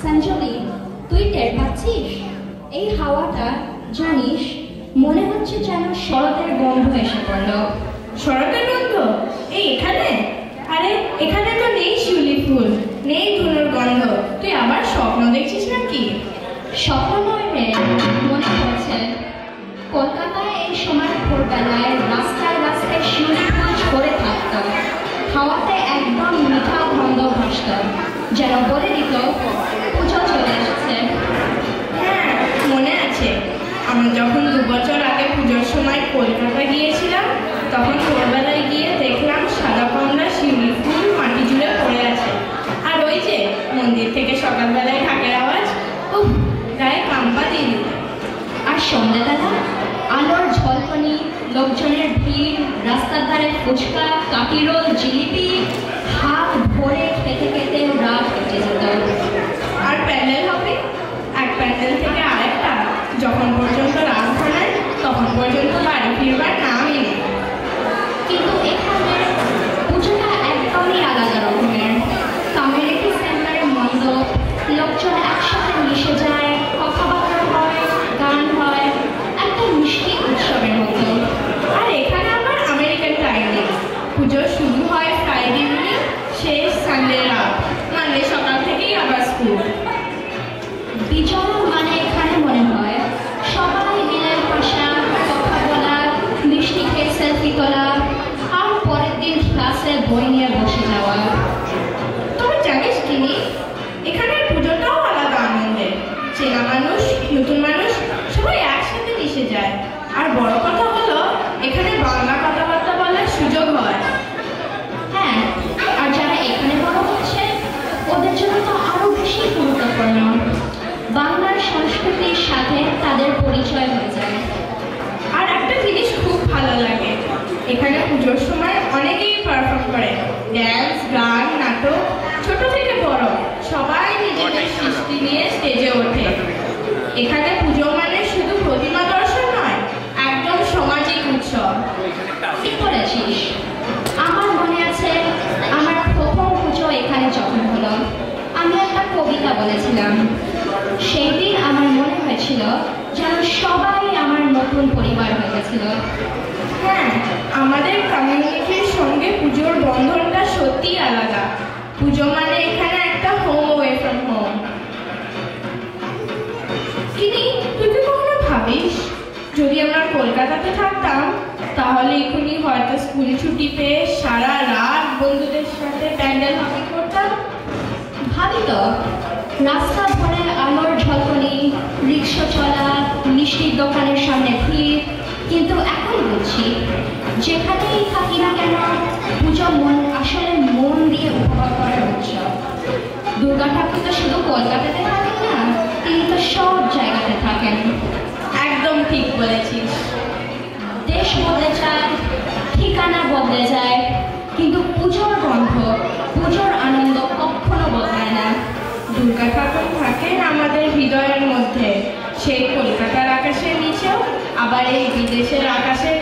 সঞ্জলি, তুই টের পাচ্ছিস? এই হাওয়াটা জানিস মনে হচ্ছে যেন শরতের গন্ধ এসে পড়ল। শরতের গন্ধ? এই এখানে? আরে এখানে তো নেই শিউলি ফুল, নেই ধুনোর গন্ধ। তুই আবার স্বপ্ন দেখছিস নাকি? স্বপ্ন নয় রে, মনে হচ্ছে কলকাতায় এই সময় ভোরবেলায় রাস্তায় রাস্তায় শিউলি ফুল ঝরে থাকত, হাওয়াতে একদম মিঠা গন্ধ ভাসত, যেন বলে দিত পুজো চলে এসেছে। হ্যাঁ, মনে আছে আমরা যখন 2 বছর আগে পুজোর সময় কলকাতা গিয়েছিলাম, তখন ভোরবেলায় গিয়ে দেখলাম সাদা কমলা শিউলি ফুল মাটি জুড়ে পড়ে আছে। আর ওই যে মন্দির থেকে সকালবেলায় ঢাকের আওয়াজ, উফ, গায়ে কাম্পা দিয়ে দিল। আর সন্ধ্যাবেলা আলোর ঝলকানি, লোকজনের ভিড়, রাস্তার ধারে ফুচকা, কাঠি রোল, জিলিপি, হাত ভরে খেতে খেতে রাত কেটে যেত। আর প্যান্ডেল হবে এক প্যান্ডেল থেকে আরেকটা, যখন পর্যন্ত রাত ঘনায় তখন পর্যন্ত বাড়ি ফিরবার নামই নেই। কিন্তু এখানে পুজোটা একদমই আলাদা রকমের। কমিউনিটি সেন্টারে মণ্ডপ, লোকজন একসাথে মিশে যায়, কথাবার্তা হয়, গান হয়, একটা মিষ্টি উৎসবের মতো। আর এখানে আবার আমেরিকান টাইম নেই, পুজো শুরু হয় ফ্রাইডে ইভিনিং, শেষ সানডে রাত, মানডে সকাল থেকেই আবার স্কুল। বিজয় মানে এখানে মনে হয় সবাই মিলে হাসা, কথা বলা, মিষ্টি খেয়ে সেলফি তোলা, আর পরের দিন ক্লাসে বই নিয়ে বসে যাওয়া। তবে জানিস কি, এখানের পুজোটাও আলাদা আনন্দের। চেনা মানুষ, নতুন মানুষ সবাই একসাথে মিশে যায়। আর বড় কথা হলো এখানে বাংলা কথাবার্তা বলার সুযোগ হয়। হ্যাঁ, আর যারা এখানে বড় হচ্ছে ওদের জন্য তো আরো বেশি গুরুত্বপূর্ণ। বাংলার সংস্কৃতির সাথে তাদের পরিচয় হয়ে যায়। আর একটা জিনিস খুব ভালো লাগে, এখানে পুজোর সময় অনেকেই পারফর্ম করে, ড্যান্স, গান, নাটক, ছোট থেকে বড় সবাই নিজেদের সৃষ্টি নিয়ে স্টেজে ওঠে। এখানে পুজো মানে শুধু প্রতিমা দর্শন নয়, একদম সামাজিক উৎসব। ঠিক বলেছিস। আমার মনে আছে আমার প্রথম পুজো এখানে যখন হলো, আমি একটা কবিতা বলেছিলাম। সেই দিন আমার মনে হয়েছিল যেন সবাই আমার নতুন পরিবার হয়ে গেছিল। হ্যাঁ, আমাদের কমিউনিটির সঙ্গে পুজোর বন্ধনটা সত্যিই আলাদা। পুজো মানে এখানে একটা হোম অ্যাওয়ে ফ্রম হোম। কিন্তু তুই কি কখনো ভাবিস যদি আমরা কলকাতাতে থাকতাম, তাহলে এখনই হয়তো স্কুল ছুটি পেয়ে সারা রাত বন্ধুদের সাথে প্যান্ডেল হপিং করতাম? ভাবি তো, রাস্তা ভরে আলোর ঝলকানি, রিক্সা চলা, মিষ্টির দোকানের সামনে ভিড়। কিন্তু এখন বুঝছি, যেখানেই থাকি না কেন পুজো আসলে মন দিয়ে উপভোগ করার উৎসব। দুর্গা ঠাকুর তো শুধু কলকাতাতে থাকেন না, তিনি তো সব জায়গাতে থাকেন। একদম ঠিক বলেছিস। দেশ বদলে যায়, ঠিকানা বদলে যায়, কিন্তু পুজোর গন্ধ, পুজোর আনন্দ কখনো বদলায় না। দুর্গা ঠাকুর থাকেন আমাদের হৃদয়ের মধ্যে, সেই কলকাতার আকাশের নিচেও, আবার এই বিদেশের আকাশের